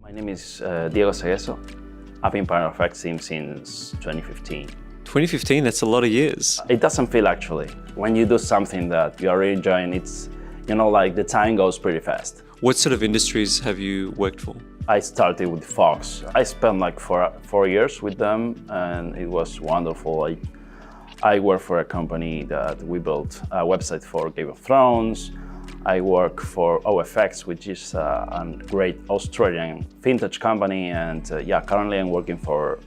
My name is Diego Seghezzo. I've been part of X Team since 2015. 2015, that's a lot of years. It doesn't feel actually. When you do something that you are really enjoying, it's, like the time goes pretty fast. What sort of industries have you worked for? I started with Fox. I spent like 4 years with them and it was wonderful. I work for a company that we built a website for Game of Thrones. I work for OFX, which is a great Australian FinTech company. And currently I'm working for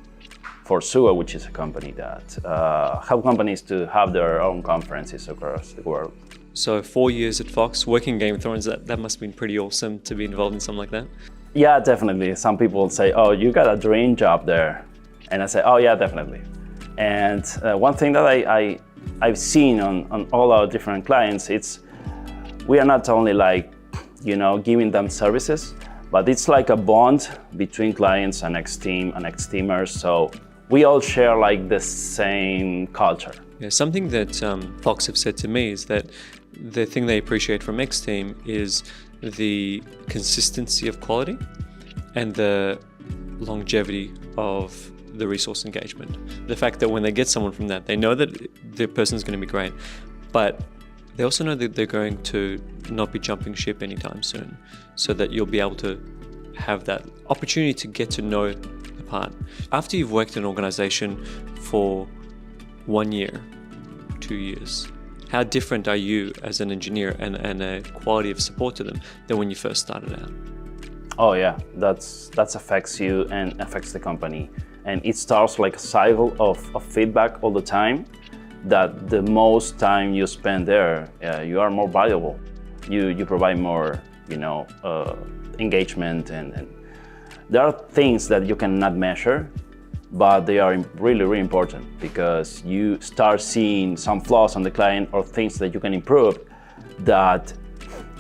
Swoogo, which is a company that help companies to have their own conferences across the world. So 4 years at Fox, working Game of Thrones, that must have been pretty awesome to be involved in something like that. Yeah, definitely. Some people say, oh, you got a dream job there. And I say, oh yeah, definitely. And one thing that I've seen on all our different clients, we are not only giving them services, but it's like a bond between clients and X-Team and X-Teamers. So we all share like the same culture. Yeah, something that Fox have said to me is that the thing they appreciate from X-Team is the consistency of quality and the longevity of the resource engagement. The fact that when they get someone from that, they know that the person's going to be great, but they also know that they're going to not be jumping ship anytime soon, so that you'll be able to have that opportunity to get to know the part. After you've worked in an organization for 1 year, 2 years, how different are you as an engineer and a quality of support to them than when you first started out? Oh yeah, that affects you and affects the company. And it starts like a cycle of feedback all the time, that the most time you spend there, you are more valuable. You provide more, engagement, and there are things that you cannot measure, but they are really, really important because you start seeing some flaws on the client or things that you can improve, that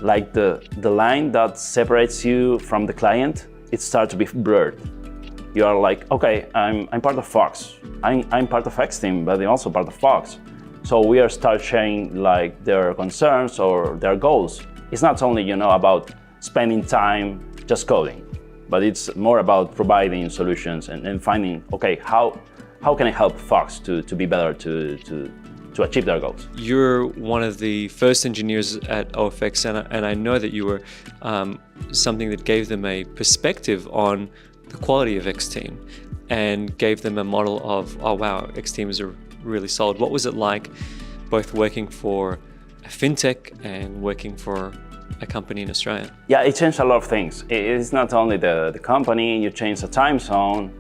like the line that separates you from the client, it starts to be blurred. You are like, okay, I'm part of Fox. I'm part of X-Team, but I'm also part of Fox. So we are start sharing like their concerns or their goals. It's not only, about spending time just coding, but it's more about providing solutions and finding, okay, how can I help Fox to be better to achieve their goals? You're one of the first engineers at OFX, and I know that you were something that gave them a perspective on the quality of X-Team and gave them a model of, oh wow, X-Team is really solid. What was it like both working for a FinTech and working for a company in Australia? Yeah, it changed a lot of things. It's not only the company, you change the time zone,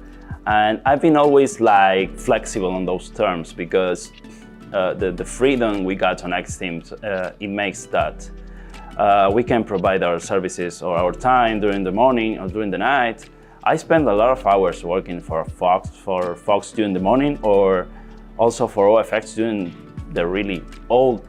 and I've been always like flexible on those terms because the freedom we got on X-Team, it makes that we can provide our services or our time during the morning or during the night. I spend a lot of hours working for Fox during the morning, or also for OFX during the really old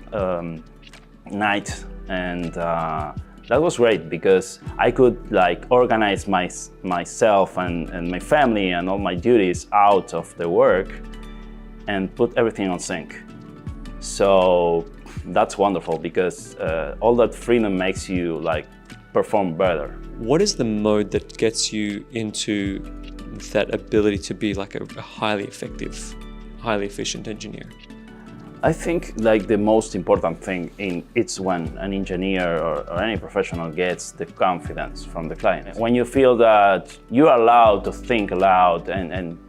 night, and that was great because I could like organize myself and my family and all my duties out of the work and put everything on sync. So that's wonderful because all that freedom makes you like perform better. What is the mode that gets you into that ability to be like a highly effective, highly efficient engineer? I think like the most important thing it's when an engineer or any professional gets the confidence from the client. When you feel that you are allowed to think aloud and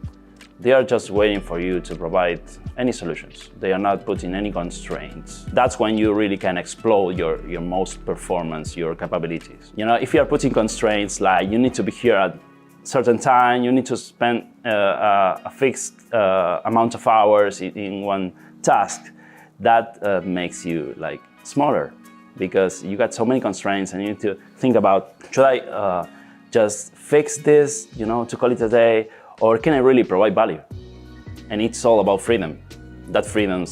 they are just waiting for you to provide any solutions. They are not putting any constraints. That's when you really can explode your most performance, your capabilities. If you are putting constraints like you need to be here at certain time, you need to spend a fixed amount of hours in one task, that makes you like smaller because you got so many constraints and you need to think about, should I just fix this, to call it a day, or can I really provide value? And it's all about freedom. That freedom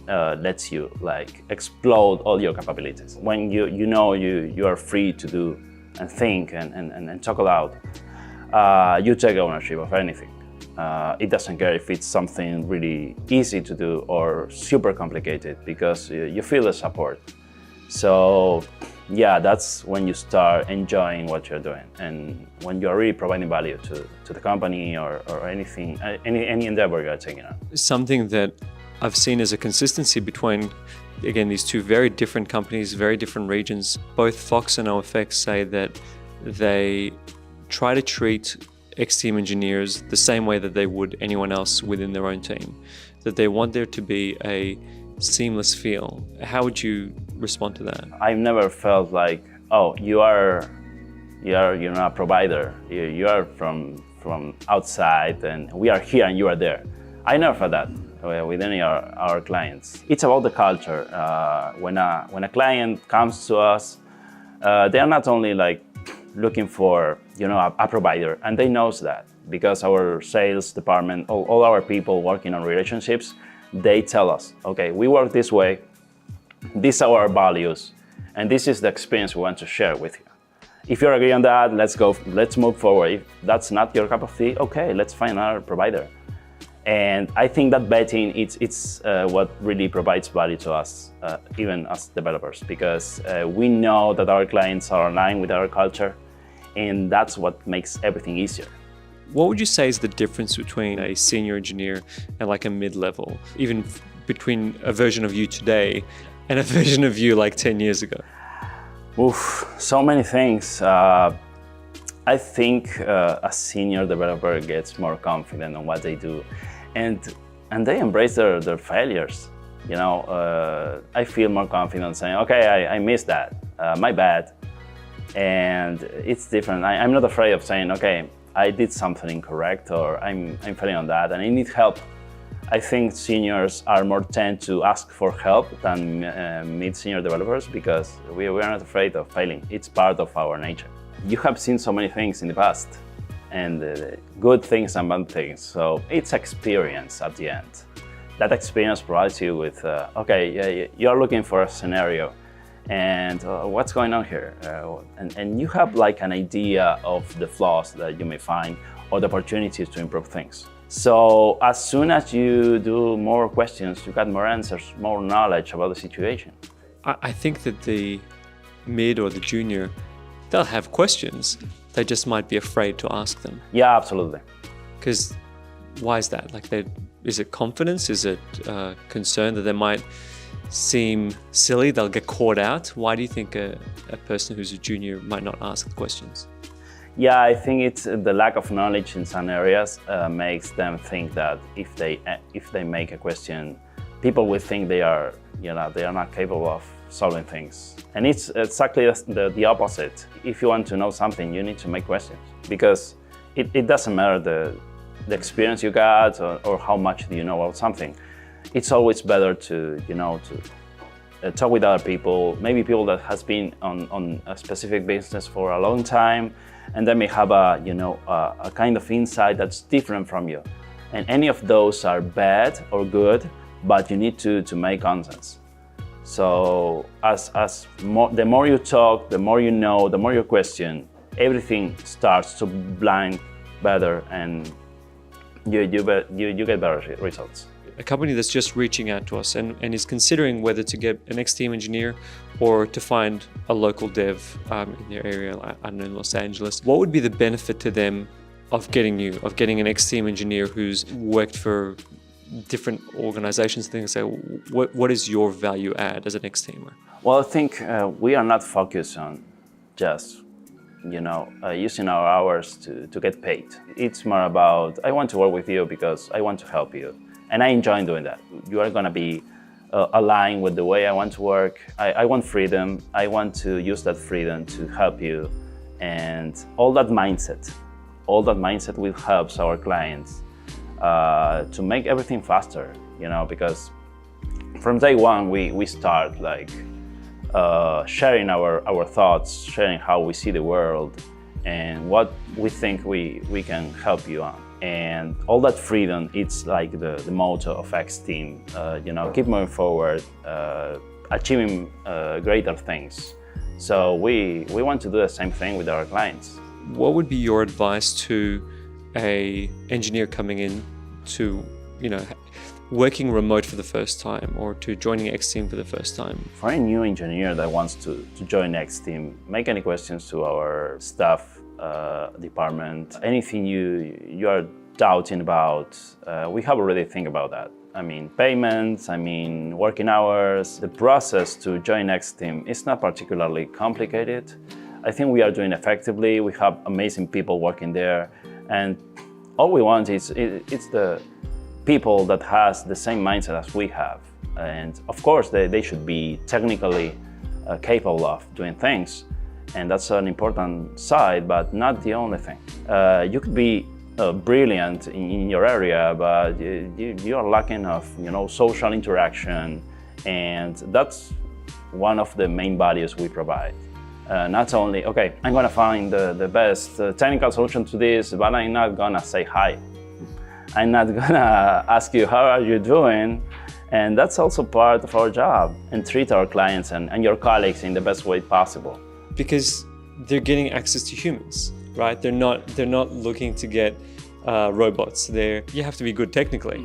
lets you like explode all your capabilities. When you are free to do and think and talk aloud, you take ownership of anything. It doesn't care if it's something really easy to do or super complicated because you feel the support. So yeah, that's when you start enjoying what you're doing, and when you're really providing value to the company or anything, any endeavor you're taking on. Something that I've seen as a consistency between, again, these two very different companies, very different regions. Both Fox and OFX say that they try to treat ex-team engineers the same way that they would anyone else within their own team, that they want there to be a seamless feel. How would you respond to that? I've never felt like, oh, you're not a provider. You are from outside, and we are here and you are there. I never felt that with any of our clients. It's about the culture. When a client comes to us, they are not only like looking for a provider, and they know that because our sales department, all our people working on relationships, they tell us, okay, we work this way, these are our values, and this is the experience we want to share with you. If you agree on that, let's move forward. If that's not your cup of tea, okay, let's find another provider. And I think that vetting, it's what really provides value to us, even as developers, because we know that our clients are aligned with our culture, and that's what makes everything easier. What would you say is the difference between a senior engineer and like a mid-level, even between a version of you today and a version of you like 10 years ago? Oof, so many things. I think a senior developer gets more confident on what they do, and they embrace their failures. I feel more confident saying, okay, I missed that, my bad. And it's different. I'm not afraid of saying, okay, I did something incorrect, or I'm failing on that and I need help. I think seniors are more tend to ask for help than mid-senior developers, because we are not afraid of failing. It's part of our nature. You have seen so many things in the past, and good things and bad things. So it's experience at the end. That experience provides you with, okay, you're looking for a scenario, and what's going on here? And you have like an idea of the flaws that you may find or the opportunities to improve things. So as soon as you do more questions, you got more answers, more knowledge about the situation. I think that the mid or the junior, they'll have questions. They just might be afraid to ask them. Yeah, absolutely. Because why is that? Like, is it confidence? Is it concern that they might seem silly? They'll get caught out. Why do you think a person who's a junior might not ask the questions? Yeah, I think it's the lack of knowledge in some areas makes them think that if they make a question, people will think they are not capable of solving things. And it's exactly the opposite. If you want to know something, you need to make questions, because it doesn't matter the experience you got or how much do you know about something. It's always better to talk with other people, maybe people that has been on a specific business for a long time, and they may have a kind of insight that's different from you. And any of those are bad or good, but you need to make consensus. So the more you talk, the more you know, the more you question, everything starts to blind better, and you get better results. A company that's just reaching out to us and is considering whether to get an ex-team engineer or to find a local dev in their area, I don't know, in Los Angeles, what would be the benefit to them of getting an ex-team engineer who's worked for different organizations? Things. So what is your value add as an ex-teamer? Well, I think we are not focused on just using our hours to get paid. It's more about, I want to work with you because I want to help you. And I enjoy doing that. You are going to be aligned with the way I want to work. I want freedom. I want to use that freedom to help you. And all that mindset will help our clients to make everything faster, because from day one, we start like sharing our thoughts, sharing how we see the world and what we think we can help you on. And all that freedom, it's like the motto of X-Team, keep moving forward, achieving greater things. So we want to do the same thing with our clients. What would be your advice to a engineer coming in to, working remote for the first time or to joining X team for the first time? For any new engineer that wants to join X team, make any questions to our staff department. Anything you are doubting about, we have already think about that. I mean, payments, I mean, working hours. The process to join X team is not particularly complicated. I think we are doing effectively. We have amazing people working there, and all we want is it's the people that has the same mindset as we have. And of course, they should be technically capable of doing things, and that's an important side, but not the only thing. You could be brilliant in your area, but you are lacking of social interaction, and that's one of the main values we provide. Not only, okay, I'm gonna find the best technical solution to this, but I'm not gonna say hi. I'm not gonna ask you how are you doing, and that's also part of our job, and treat our clients and your colleagues in the best way possible. Because they're getting access to humans, right? They're not looking to get robots. You have to be good technically.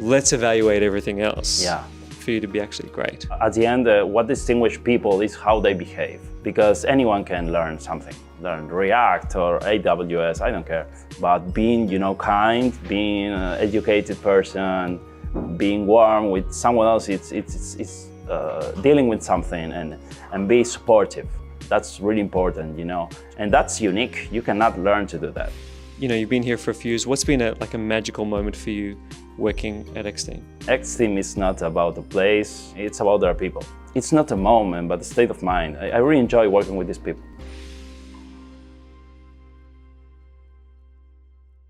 Let's evaluate everything else. Yeah. For you to be actually great. At the end, what distinguishes people is how they behave, because anyone can learn something. Learn React or AWS, I don't care. But being, kind, being an educated person, being warm with someone else, it's dealing with something and be supportive. That's really important, and that's unique. You cannot learn to do that. You've been here for a few years. What's been a magical moment for you working at X team? X team is not about a place, it's about their people. It's not a moment, but a state of mind. I really enjoy working with these people.